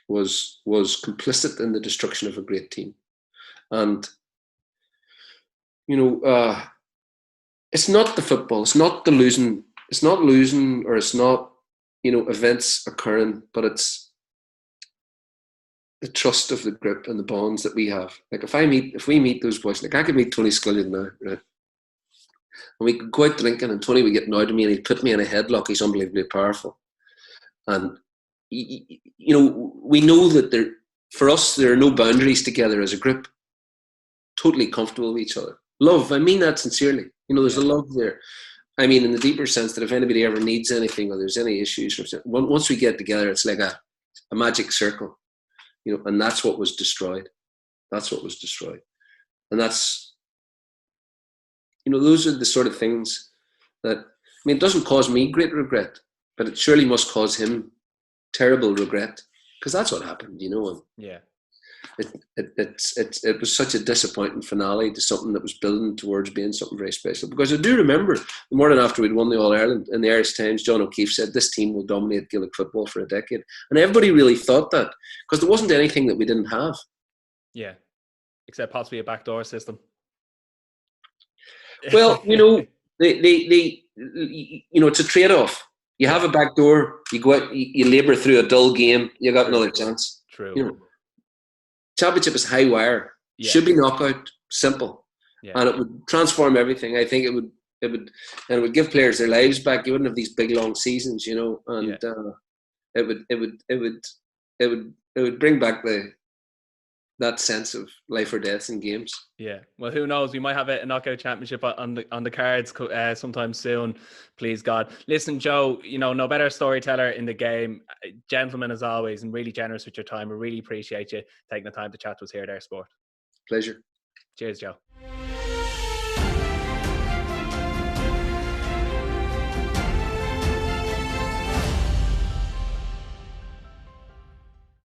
was complicit in the destruction of a great team. And, it's not the football, it's not losing, or it's not, events occurring, but it's the trust of the group and the bonds that we have. Like if we meet those boys, like I could meet Tony Scullion now, right? And we could go out drinking and Tony would get annoyed at me and he'd put me in a headlock. He's unbelievably powerful. And, we know that for us, there are no boundaries together as a group. Totally comfortable with each other. Love, I mean that sincerely. There's a love there. I mean, in the deeper sense that if anybody ever needs anything or there's any issues, once we get together, it's like a magic circle. And that's what was destroyed. That's what was destroyed. And that's, those are the sort of things that, it doesn't cause me great regret, but it surely must cause him terrible regret, because that's what happened, And yeah. It was such a disappointing finale to something that was building towards being something very special. Because I do remember the morning after we'd won the All-Ireland, in the Irish Times, John O'Keefe said, this team will dominate Gaelic football for a decade. And everybody really thought that, because there wasn't anything that we didn't have. Yeah, except possibly a backdoor system. Well, it's a trade-off. You have a backdoor, you go out, you labour through a dull game, you got another chance. True. Championship is high wire. Should be knockout, simple, and it would transform everything. I think it would give players their lives back. You wouldn't have these big long seasons, and it would bring back the that sense of life or death in games. Yeah, well, who knows? We might have a knockout championship on the cards sometime soon. Please God. Listen, Joe. No better storyteller in the game. Gentleman as always, and really generous with your time. We really appreciate you taking the time to chat to us here at Air Sport. Pleasure. Cheers, Joe.